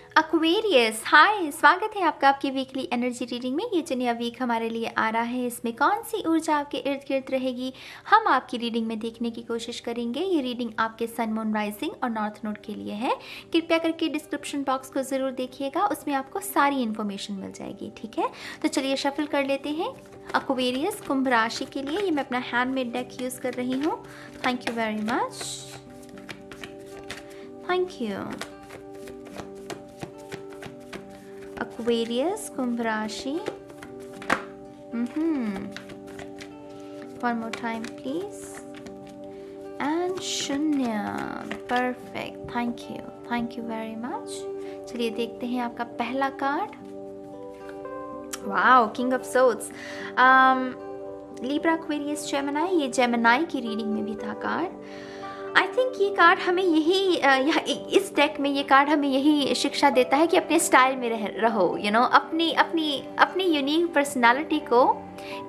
Aquarius, हाय, स्वागत है आपका आपकी वीकली एनर्जी रीडिंग में। ये जो नया वीक हमारे लिए आ रहा है, इसमें कौन सी ऊर्जा आपके इर्द गिर्द रहेगी, हम आपकी रीडिंग में देखने की कोशिश करेंगे। ये रीडिंग आपके सन, मून, राइजिंग और नॉर्थ नोड के लिए है। कृपया करके डिस्क्रिप्शन बॉक्स को ज़रूर देखिएगा, उसमें आपको सारी इन्फॉर्मेशन मिल जाएगी। ठीक है, तो चलिए शफल कर लेते हैं। एक्वेरियस कुंभ राशि के लिए ये मैं अपना हैंडमेड डेक यूज़ कर रही हूँ। Thank you very much, thank you. Aquarius, कुंभ राशि। One more time, please. And शून्य, perfect. Thank you very much. चलिए देखते हैं आपका पहला card. Wow, king of swords. Libra, Aquarius, Gemini, ये जेमिनी की रीडिंग में भी था कार्ड। आई थिंक ये कार्ड हमें इस डेक में ये कार्ड हमें यही शिक्षा देता है कि अपने स्टाइल में रहो, अपनी यूनिक पर्सनालिटी को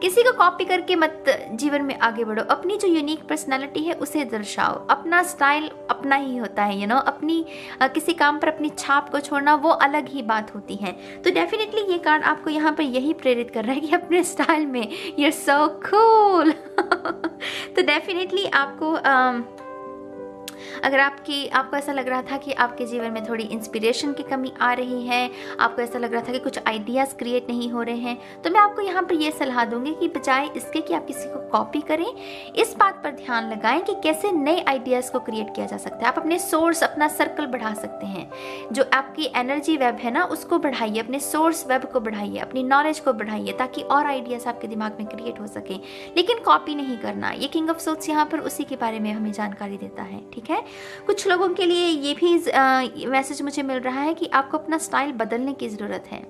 किसी को कॉपी करके मत जीवन में आगे बढ़ो। अपनी जो यूनिक पर्सनालिटी है उसे दर्शाओ। अपना स्टाइल अपना ही होता है, अपनी किसी काम पर अपनी छाप को छोड़ना वो अलग ही बात होती है। तो डेफिनेटली ये कार्ड आपको यहाँ पर यही प्रेरित कर रहा है कि अपने स्टाइल में यू आर सो कूल। तो डेफिनेटली आपको अगर आपको ऐसा लग रहा था कि आपके जीवन में थोड़ी इंस्पिरेशन की कमी आ रही है, आपको ऐसा लग रहा था कि कुछ आइडियाज़ क्रिएट नहीं हो रहे हैं, तो मैं आपको यहाँ पर ये सलाह दूंगी कि बजाय इसके कि आप किसी को कॉपी करें, इस बात पर ध्यान लगाएं कि कैसे नए आइडियाज़ को क्रिएट किया जा सकता है। आप अपने सोर्स, अपना सर्कल बढ़ा सकते हैं। जो आपकी एनर्जी वेब है ना, उसको बढ़ाइए, अपने सोर्स वेब को बढ़ाइए, अपनी नॉलेज को बढ़ाइए, ताकि और आइडियाज़ आपके दिमाग में क्रिएट हो सके। लेकिन कॉपी नहीं करना। ये किंग ऑफ सोर्ड्स यहाँ पर उसी के बारे में हमें जानकारी देता है। ठीक है, कुछ लोगों के लिए ये भी मैसेज मुझे मिल रहा है कि आपको अपना स्टाइल बदलने की ज़रूरत है।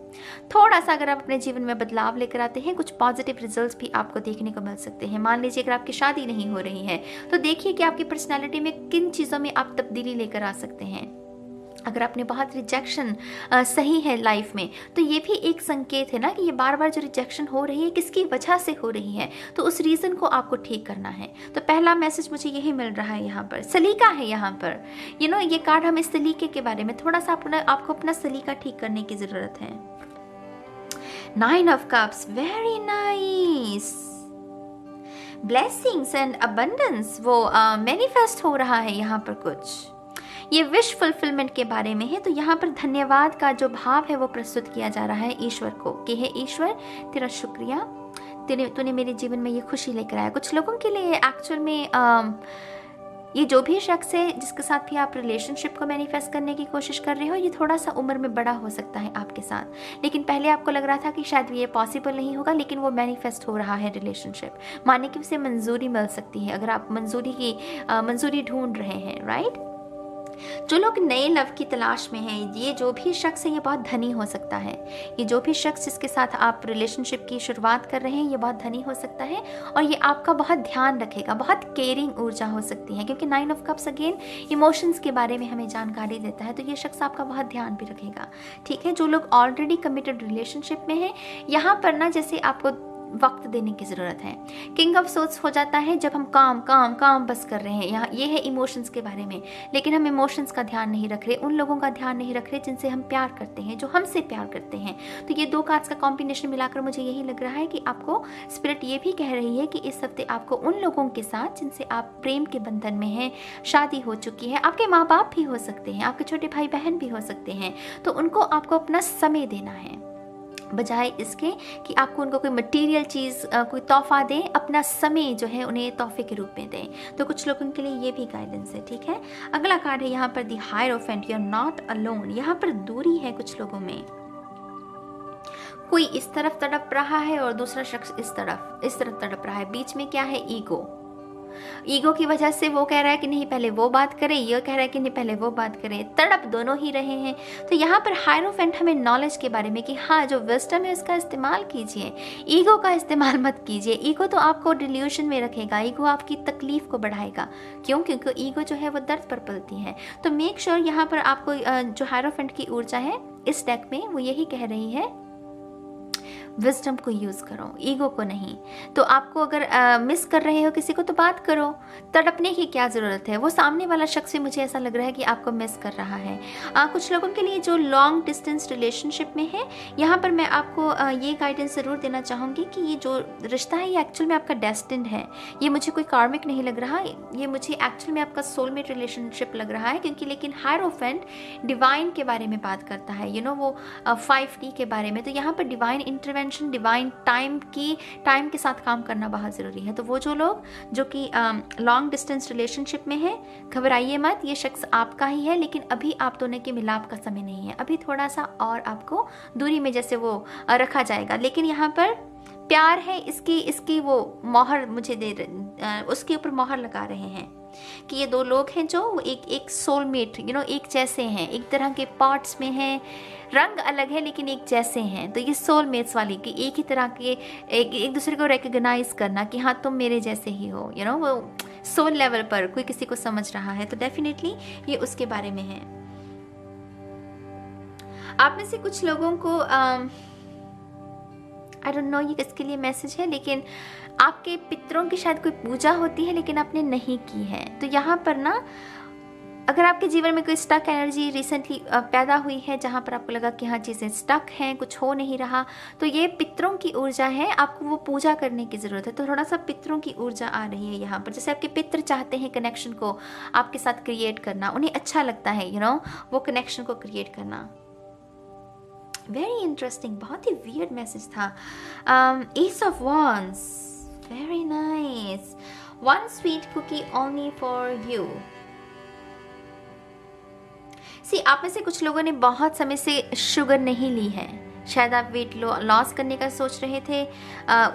थोड़ा सा अगर आप अपने जीवन में बदलाव लेकर आते हैं, कुछ पॉजिटिव रिजल्ट्स भी आपको देखने को मिल सकते हैं। मान लीजिए अगर आपकी शादी नहीं हो रही है, तो देखिए कि आपकी पर्सनैलिटी में किन चीज़ों में आप तब्दीली लेकर आ सकते हैं। अगर आपने बहुत रिजेक्शन सही है लाइफ में, तो ये भी एक संकेत है ना कि ये बार बार जो रिजेक्शन हो रही है किसकी वजह से हो रही है, तो उस रीज़न को आपको ठीक करना है। तो पहला मैसेज मुझे यही मिल रहा है यहाँ पर। सलीका है यहाँ पर, ये कार्ड हमें सलीके के बारे में थोड़ा सा आपको अपना सलीका ठीक करने की ज़रूरत है। 9 of cups, very nice. Blessings and abundance वो मैनिफेस्ट हो रहा है यहाँ पर। कुछ ये विश फुलफिलमेंट के बारे में है। तो यहाँ पर धन्यवाद का जो भाव है वो प्रस्तुत किया जा रहा है ईश्वर को कि हे ईश्वर, तेरा शुक्रिया, तूने मेरे जीवन में ये खुशी लेकर आया। कुछ लोगों के लिए एक्चुअल में ये जो भी शख्स है जिसके साथ भी आप रिलेशनशिप को मैनिफेस्ट करने की कोशिश कर रहे हो, ये थोड़ा सा उम्र में बड़ा हो सकता है आपके साथ। लेकिन पहले आपको लग रहा था कि शायद ये पॉसिबल नहीं होगा, लेकिन वो मैनिफेस्ट हो रहा है रिलेशनशिप। माने कि उसे मंजूरी मिल सकती है अगर आप मंजूरी ढूंढ रहे हैं, राइट। जो लोग नए लव की तलाश में हैं, ये जो भी शख्स है ये बहुत धनी हो सकता है। ये जो भी शख्स जिसके साथ आप रिलेशनशिप की शुरुआत कर रहे हैं, ये बहुत धनी हो सकता है और ये आपका बहुत ध्यान रखेगा। बहुत केयरिंग ऊर्जा हो सकती है, क्योंकि 9 ऑफ कप्स अगेन इमोशंस के बारे में हमें जानकारी देता है। तो ये शख्स आपका बहुत ध्यान भी रखेगा। ठीक है, जो लोग ऑलरेडी कमिटेड रिलेशनशिप में हैं, यहाँ पर ना जैसे आपको वक्त देने की ज़रूरत है। किंग ऑफ सोर्ड्स हो जाता है जब हम काम बस कर रहे हैं। यहाँ ये है इमोशंस के बारे में, लेकिन हम इमोशंस का ध्यान नहीं रख रहे, उन लोगों का ध्यान नहीं रख रहे जिनसे हम प्यार करते हैं, जो हमसे प्यार करते हैं। तो ये 2 कार्ड्स का कॉम्बिनेशन मिलाकर मुझे यही लग रहा है कि आपको स्पिरिट ये भी कह रही है कि इस हफ्ते आपको उन लोगों के साथ जिनसे आप प्रेम के बंधन में हैं, शादी हो चुकी है, आपके माँ बाप भी हो सकते हैं, आपके छोटे भाई बहन भी हो सकते हैं, तो उनको आपको अपना समय देना है। बजाय इसके कि आपको उनको कोई मटेरियल चीज़, कोई तोहफा दें, अपना समय जो है उन्हें तोहफे के रूप में दें। तो कुछ लोगों के लिए ये भी गाइडेंस है। ठीक है, अगला कार्ड है यहाँ पर the hierophant, you are not alone. यहाँ पर दूरी है कुछ लोगों में। कोई इस तरफ तड़प रहा है और दूसरा शख्स इस तरफ तड़प रहा है। बीच में क्या है? ईगो की वजह से वो कह रहा है कि नहीं पहले वो बात करें, ये कह रहा है कि नहीं पहले वो बात करें। तड़प दोनों ही रहे हैं। तो यहाँ पर हायरोफेंट हमें नॉलेज के बारे में कि हाँ, जो विजडम है उसका इस्तेमाल कीजिए, ईगो का इस्तेमाल मत कीजिए। ईगो तो आपको डिल्यूशन में रखेगा, ईगो आपकी तकलीफ को बढ़ाएगा। क्यों? क्योंकि ईगो जो है वो दर्द पर पलती है। तो मेक श्योर यहाँ पर आपको जो हायरोफेंट की ऊर्जा है इस डेक में वो यही कह रही है, विजडम को यूज़ करो, ईगो को नहीं। तो आपको अगर मिस कर रहे हो किसी को तो बात करो, तड़पने की क्या ज़रूरत है। वो सामने वाला शख्स भी मुझे ऐसा लग रहा है कि आपको मिस कर रहा है। कुछ लोगों के लिए जो लॉन्ग डिस्टेंस रिलेशनशिप में है, यहाँ पर मैं आपको ये गाइडेंस ज़रूर देना चाहूँगी कि ये जो रिश्ता है ये एक्चुअल में आपका डेस्टिन्ड है। ये मुझे कोई कार्मिक नहीं लग रहा, ये मुझे एक्चुअल में आपका सोलमेट रिलेशनशिप लग रहा है, क्योंकि लेकिन हायरोफेंट डिवाइन के बारे में बात करता है, वो 5D के बारे में। तो यहाँ पर डिवाइन इंटरवेंशन, डिवाइन टाइम के साथ काम करना बहुत ज़रूरी है। तो वो जो लोग जो कि लॉन्ग डिस्टेंस रिलेशनशिप में है, घबराइए मत, ये शख्स आपका ही है, लेकिन अभी आप दोनों के मिलाप का समय नहीं है। अभी थोड़ा सा और आपको दूरी में जैसे वो रखा जाएगा, लेकिन यहाँ पर प्यार है, इसकी वो मोहर मुझे उसके ऊपर मोहर लगा रहे हैं कि ये दो लोग हैं जो एक सोलमेट एक जैसे हैं, एक तरह के पार्ट्स में हैं, रंग अलग है लेकिन एक जैसे हैं। तो ये सोलमेट्स वाली कि एक ही तरह के एक दूसरे को रिकग्नाइज करना कि हाँ तुम मेरे जैसे ही हो, वो सोल लेवल पर कोई किसी को समझ रहा है। तो डेफिनेटली ये उसके बारे में है। आप में से कुछ लोगों को आई डोंट नो ये किसके लिए मैसेज है, लेकिन आपके पितरों की शायद कोई पूजा होती है लेकिन आपने नहीं की है। तो यहाँ पर ना अगर आपके जीवन में कोई स्टक एनर्जी रिसेंटली पैदा हुई है, जहाँ पर आपको लगा कि हाँ चीज़ें स्टक हैं, कुछ हो नहीं रहा, तो ये पितरों की ऊर्जा है, आपको वो पूजा करने की ज़रूरत है। तो थोड़ा सा पितरों की ऊर्जा आ रही है यहाँ पर। जैसे आपके पितर चाहते हैं कनेक्शन को आपके साथ क्रिएट करना, उन्हें अच्छा लगता है वो कनेक्शन को क्रिएट करना। वेरी इंटरेस्टिंग, बहुत ही वियर्ड मैसेज था। Ace of wands, very nice. One sweet cookie only for you. आप में से कुछ लोगों ने बहुत समय से शुगर नहीं ली है। शायद आप वेट लॉस करने का सोच रहे थे,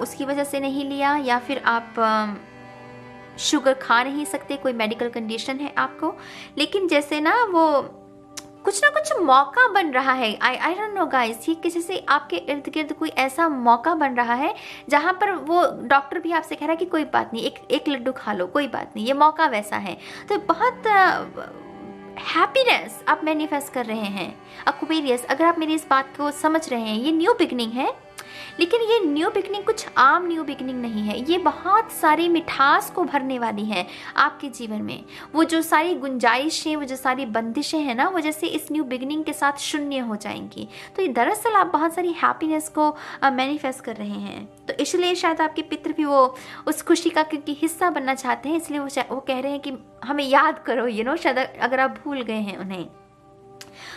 उसकी वजह से नहीं लिया, या फिर आप शुगर खा नहीं सकते, कोई मेडिकल कंडीशन है आपको। लेकिन जैसे ना वो कुछ ना कुछ मौका बन रहा है। आई डोंट नो गाइस, ये किसी से आपके इर्द गिर्द कोई ऐसा मौका बन रहा है जहाँ पर वो डॉक्टर भी आपसे कह रहा है कि कोई बात नहीं, एक लड्डू खा लो, कोई बात नहीं, ये मौका वैसा है। तो बहुत हैप्पीनेस आप मैनिफेस्ट कर रहे हैं। एक्वेरियस, अगर आप मेरी इस बात को समझ रहे हैं, ये न्यू बिगनिंग है, लेकिन ये न्यू बिगनिंग कुछ आम न्यू बिगनिंग नहीं है। ये बहुत सारी मिठास को भरने वाली है आपके जीवन में। वो जो सारी गुंजाइशें, वो जो सारी बंदिशें हैं ना, वो जैसे इस न्यू बिगनिंग के साथ शून्य हो जाएंगी। तो ये दरअसल आप बहुत सारी हैप्पीनेस को मैनिफेस्ट कर रहे हैं। तो इसलिए शायद आपके पितर भी वो उस खुशी का क्योंकि हिस्सा बनना चाहते हैं, इसलिए वो कह रहे हैं कि हमें याद करो, शायद अगर आप भूल गए हैं उन्हें।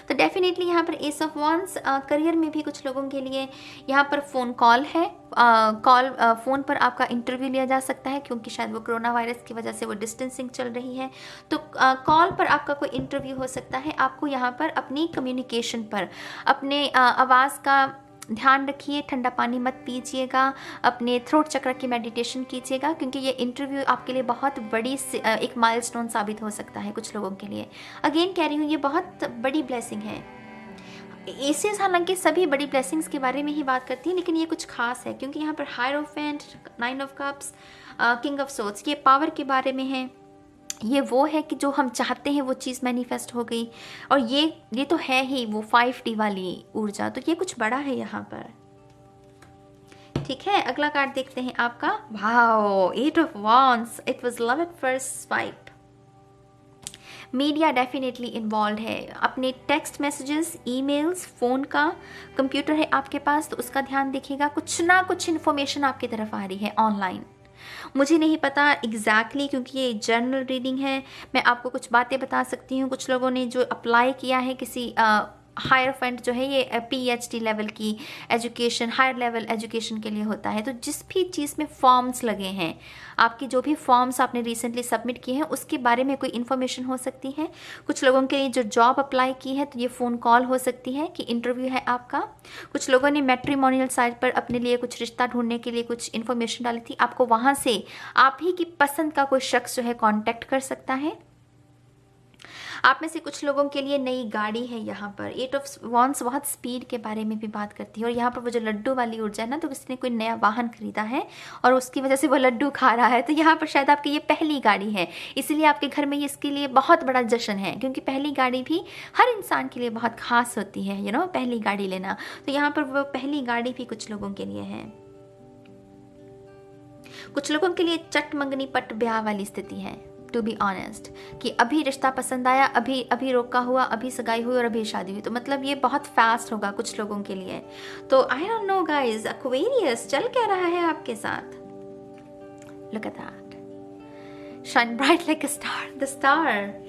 तो डेफिनेटली यहाँ पर एस ऑफ वॉन्ड्स, करियर में भी कुछ लोगों के लिए यहाँ पर फ़ोन कॉल है। फ़ोन पर आपका इंटरव्यू लिया जा सकता है, क्योंकि शायद वो कोरोना वायरस की वजह से वो डिस्टेंसिंग चल रही है। तो कॉल पर आपका कोई इंटरव्यू हो सकता है। आपको यहाँ पर अपनी कम्युनिकेशन पर, अपने आवाज़ का ध्यान रखिए, ठंडा पानी मत पीजिएगा, अपने थ्रोट चक्र की मेडिटेशन कीजिएगा, क्योंकि ये इंटरव्यू आपके लिए बहुत बड़ी एक माइलस्टोन साबित हो सकता है कुछ लोगों के लिए। अगेन कह रही हूँ, ये बहुत बड़ी ब्लेसिंग है। एसेस हालांकि सभी बड़ी ब्लेसिंग्स के बारे में ही बात करती है, लेकिन ये कुछ खास है क्योंकि यहाँ पर hierophant, 9 of cups, king of swords, ये पावर के बारे में है। ये वो है कि जो हम चाहते हैं वो चीज़ मैनिफेस्ट हो गई, और ये तो है ही वो 5D वाली ऊर्जा। तो ये कुछ बड़ा है यहाँ पर। ठीक है, अगला कार्ड देखते हैं आपका। Wow, 8 of wands, it was love at first swipe. Media definitely involve है। अपने टेक्स्ट मैसेजेस, ईमेल्स, फ़ोन का, कंप्यूटर है आपके पास, तो उसका ध्यान देखिएगा। कुछ ना कुछ इन्फॉर्मेशन आपकी तरफ आ रही है ऑनलाइन। मुझे नहीं पता एग्जैक्टली क्योंकि ये जर्नल रीडिंग है। मैं आपको कुछ बातें बता सकती हूँ। कुछ लोगों ने जो अप्लाई किया है किसी हायरफेंट जो है, ये PhD लेवल की एजुकेशन, हायर लेवल एजुकेशन के लिए होता है। तो जिस भी चीज़ में फॉर्म्स लगे हैं, आपकी जो भी फॉर्म्स आपने रिसेंटली सबमिट किए हैं, उसके बारे में कोई इन्फॉर्मेशन हो सकती है। कुछ लोगों के लिए जो जॉब अप्लाई की है, तो ये फ़ोन कॉल हो सकती है कि इंटरव्यू है आपका। कुछ लोगों ने मैट्रिमोनियल साइट पर अपने लिए कुछ रिश्ता ढूंढने के लिए कुछ इन्फॉर्मेशन डाली थी, आपको वहाँ से आप ही की पसंद का कोई शख्स जो है कॉन्टैक्ट कर सकता है। आप में से कुछ लोगों के लिए नई गाड़ी है यहाँ पर। 8 ऑफ वॉन्ड्स बहुत स्पीड के बारे में भी बात करती है, और यहाँ पर वो जो लड्डू वाली ऊर्जा है ना, तो किसी ने कोई नया वाहन खरीदा है और उसकी वजह से वो लड्डू खा रहा है, तो यहाँ पर शायद आपकी ये पहली गाड़ी है, इसलिए आपके घर में इसके लिए बहुत बड़ा जश्न है, क्योंकि पहली गाड़ी भी हर इंसान के लिए बहुत खास होती है, पहली गाड़ी लेना। तो यहाँ पर वो पहली गाड़ी भी कुछ लोगों के लिए है। कुछ लोगों के लिए चट मंगनी पट ब्याह वाली स्थिति है, टू बी ऑनेस्ट, कि अभी रिश्ता पसंद आया, अभी अभी रोका हुआ, अभी सगाई हुई और अभी शादी हुई, तो मतलब ये बहुत फास्ट होगा कुछ लोगों के लिए। तो I don't know guys, Aquarius चल क्या रहा है आपके साथ? Look at that, shine bright like a star, the star.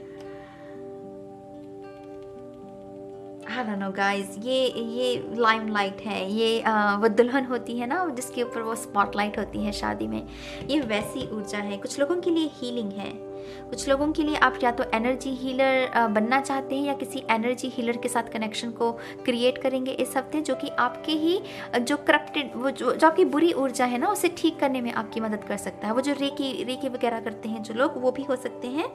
I don't know guys, ये लाइमलाइट है, ये वो दुल्हन होती है ना जिसके ऊपर वो स्पॉटलाइट होती है शादी में, ये वैसी ऊर्जा है। कुछ लोगों के लिए हीलिंग है, कुछ लोगों के लिए आप या तो एनर्जी हीलर बनना चाहते हैं या किसी एनर्जी हीलर के साथ कनेक्शन को क्रिएट करेंगे इस हफ्ते, जो कि आपके ही जो करप्टेड, वो जो आपकी बुरी ऊर्जा है ना, उसे ठीक करने में आपकी मदद कर सकता है। वो जो रेकी वगैरह करते हैं जो लोग, वो भी हो सकते हैं।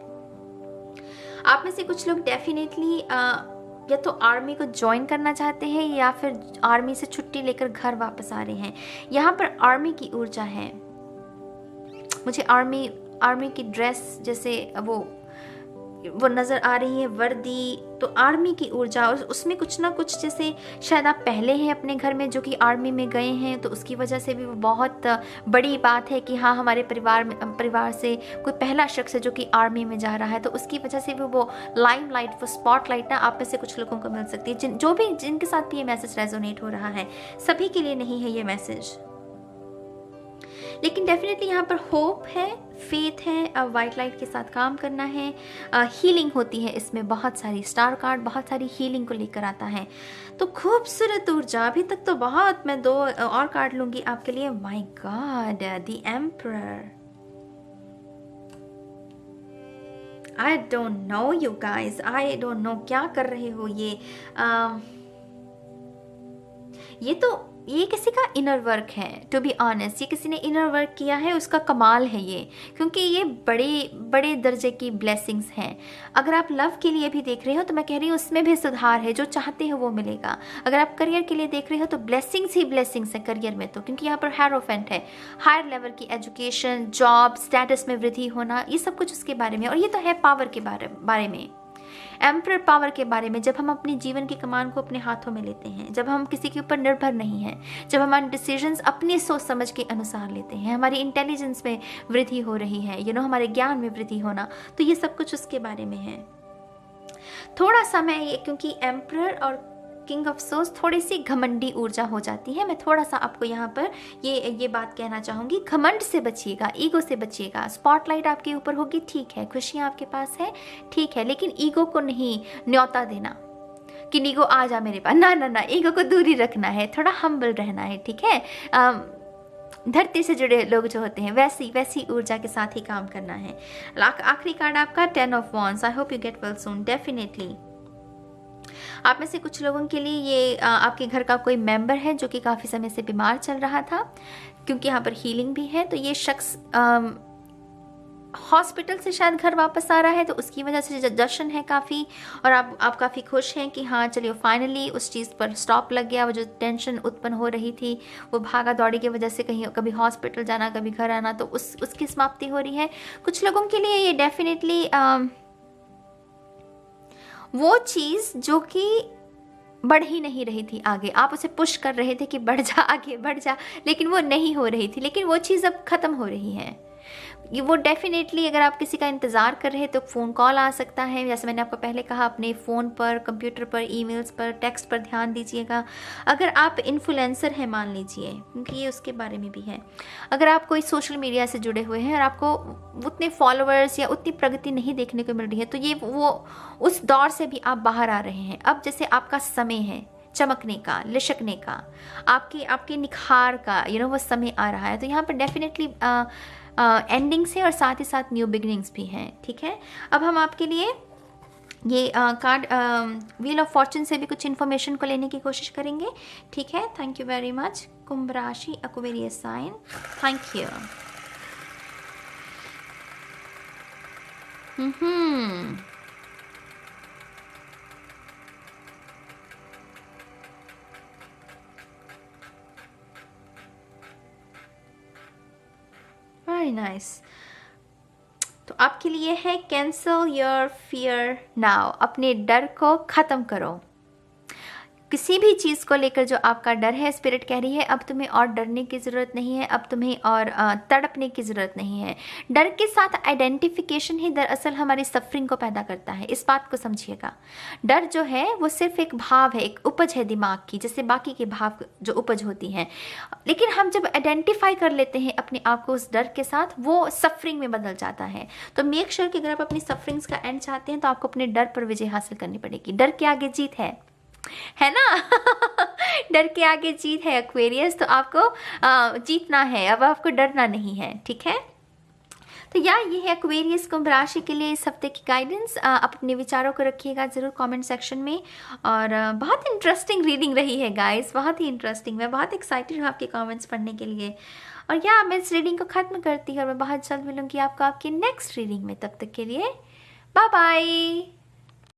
आप में से कुछ लोग डेफिनेटली या तो आर्मी को ज्वाइन करना चाहते हैं या फिर आर्मी से छुट्टी लेकर घर वापस आ रहे हैं। यहाँ पर आर्मी की ऊर्जा है, मुझे आर्मी की ड्रेस जैसे वो नज़र आ रही है, वर्दी, तो आर्मी की ऊर्जा, और उसमें कुछ ना कुछ, जैसे शायद आप पहले हैं अपने घर में जो कि आर्मी में गए हैं, तो उसकी वजह से भी वो बहुत बड़ी बात है कि हाँ, हमारे परिवार से कोई पहला शख्स है जो कि आर्मी में जा रहा है, तो उसकी वजह से भी वो लाइमलाइट, वो स्पॉटलाइट ना आप में से कुछ लोगों को मिल सकती है। जिनके साथ भी ये मैसेज रेजोनेट हो रहा है, सभी के लिए नहीं है ये मैसेज, लेकिन डेफिनेटली यहाँ पर होप है, फेथ है, वाइट लाइट के साथ काम करना है, हीलिंग होती है इसमें, बहुत सारी स्टार कार्ड बहुत सारी हीलिंग को लेकर आता है। तो खूबसूरत ऊर्जा, अभी तक तो बहुत, मैं 2 और कार्ड लूंगी आपके लिए। My God, the emperor. I don't know you guys, I don't know क्या कर रहे हो ये किसी का इनर वर्क है, टू बी ऑनेस्ट, ये किसी ने इनर वर्क किया है, उसका कमाल है ये, क्योंकि ये बड़े बड़े दर्जे की ब्लेसिंग्स हैं। अगर आप लव के लिए भी देख रहे हो तो मैं कह रही हूँ उसमें भी सुधार है, जो चाहते हो वो मिलेगा। अगर आप करियर के लिए देख रहे हो तो ब्लेसिंग्स ही ब्लेसिंग्स है करियर में, तो क्योंकि यहाँ पर हेरोफेंट है, हायर लेवल की एजुकेशन, जॉब, स्टेटस में वृद्धि होना, ये सब कुछ उसके बारे में। और ये तो है पावर के बारे में, एम्परर पावर के बारे में, जब हम अपने जीवन की कमान को अपने हाथों में लेते हैं, जब हम किसी के ऊपर निर्भर नहीं हैं, जब हमारे डिसीजंस अपनी सोच समझ के अनुसार लेते हैं, हमारी इंटेलिजेंस में वृद्धि हो रही है, हमारे ज्ञान में वृद्धि होना, तो ये सब कुछ उसके बारे में है। थोड़ा सा मैं ये, क्योंकि एम्परर और किंग ऑफ सोर्स थोड़ी सी घमंडी ऊर्जा हो जाती है, मैं थोड़ा सा आपको यहाँ पर ये बात कहना चाहूँगी, घमंड से बचिएगा, ईगो से बचिएगा। स्पॉटलाइट आपके ऊपर होगी, ठीक है, खुशियाँ आपके पास है, ठीक है, लेकिन ईगो को नहीं न्योता देना कि ईगो आ जा मेरे पास, ना, ईगो को दूरी रखना है, थोड़ा हम्बल रहना है, ठीक है। धरती से जुड़े लोग जो होते हैं वैसी ऊर्जा के साथ ही काम करना है। आखिरी कार्ड आपका 10 of wands. I hope you get well soon. Definitely आप में से कुछ लोगों के लिए ये आपके घर का कोई मेंबर है जो कि काफ़ी समय से बीमार चल रहा था, क्योंकि यहाँ पर हीलिंग भी है, तो ये शख्स हॉस्पिटल से शायद घर वापस आ रहा है, तो उसकी वजह से जश्न है काफ़ी, और आप काफ़ी खुश हैं कि हाँ चलिए फाइनली उस चीज़ पर स्टॉप लग गया। वो जो टेंशन उत्पन्न हो रही थी, वो भागा दौड़ी की वजह से कभी हॉस्पिटल जाना, कभी घर आना, तो उसकी समाप्ति हो रही है। कुछ लोगों के लिए ये डेफिनेटली वो चीज़ जो कि बढ़ ही नहीं रही थी आगे, आप उसे पुश कर रहे थे कि बढ़ जा, आगे बढ़ जा, लेकिन वो नहीं हो रही थी, लेकिन वो चीज़ अब ख़त्म हो रही है। वो डेफिनेटली, अगर आप किसी का इंतज़ार कर रहे हैं तो फ़ोन कॉल आ सकता है, जैसे मैंने आपको पहले कहा, अपने फ़ोन पर, कंप्यूटर पर, ईमेल्स पर, टेक्स्ट पर ध्यान दीजिएगा। अगर आप इन्फ्लुएंसर हैं मान लीजिए, क्योंकि ये उसके बारे में भी है, अगर आप कोई सोशल मीडिया से जुड़े हुए हैं और आपको उतने फॉलोअर्स या उतनी प्रगति नहीं देखने को मिल रही है, तो ये वो उस दौर से भी आप बाहर आ रहे हैं। अब जैसे आपका समय है चमकने का, लिशकने का, आपके निखार का, वो समय आ रहा है, तो यहाँ पर डेफिनेटली एंडिंग्स है और साथ ही साथ न्यू बिगनिंग्स भी हैं, ठीक है। अब हम आपके लिए ये कार्ड व्हील ऑफ फॉर्चून से भी कुछ इन्फॉर्मेशन को लेने की कोशिश करेंगे, ठीक है। Thank you very much. कुंभ राशि, Aquarius sign, thank you. Very nice. तो आपके लिए है कैंसल योर फियर नाउ, अपने डर को ख़त्म करो। किसी भी चीज़ को लेकर जो आपका डर है, स्पिरिट कह रही है अब तुम्हें और डरने की ज़रूरत नहीं है, अब तुम्हें और तड़पने की ज़रूरत नहीं है। डर के साथ आइडेंटिफिकेशन ही दरअसल हमारी सफरिंग को पैदा करता है, इस बात को समझिएगा। डर जो है वो सिर्फ एक भाव है, एक उपज है दिमाग की, जैसे बाकी के भाव जो उपज होती हैं। लेकिन हम जब आइडेंटिफाई कर लेते हैं अपने आप को उस डर के साथ, वो सफरिंग में बदल जाता है। तो मेक श्योर कि अगर आप अपनी सफरिंग्स का एंड चाहते हैं तो आपको अपने डर पर विजय हासिल करनी पड़ेगी। डर के आगे जीत है ना। डर के आगे जीत है एक्वेरियस, तो आपको जीतना है, अब आपको डरना नहीं है, ठीक है। तो ये है एक्वेरियस कुंभ राशि के लिए इस हफ्ते की गाइडेंस। आप अपने विचारों को रखिएगा ज़रूर कमेंट सेक्शन में। और बहुत इंटरेस्टिंग रीडिंग रही है गाइस, बहुत ही इंटरेस्टिंग। मैं बहुत एक्साइटेड हूँ आपके कमेंट्स पढ़ने के लिए। और मैं इस रीडिंग को ख़त्म करती हूँ और मैं बहुत जल्द मिलूँगी आपको आपकी नेक्स्ट रीडिंग में। तब तक के लिए बाय बाय।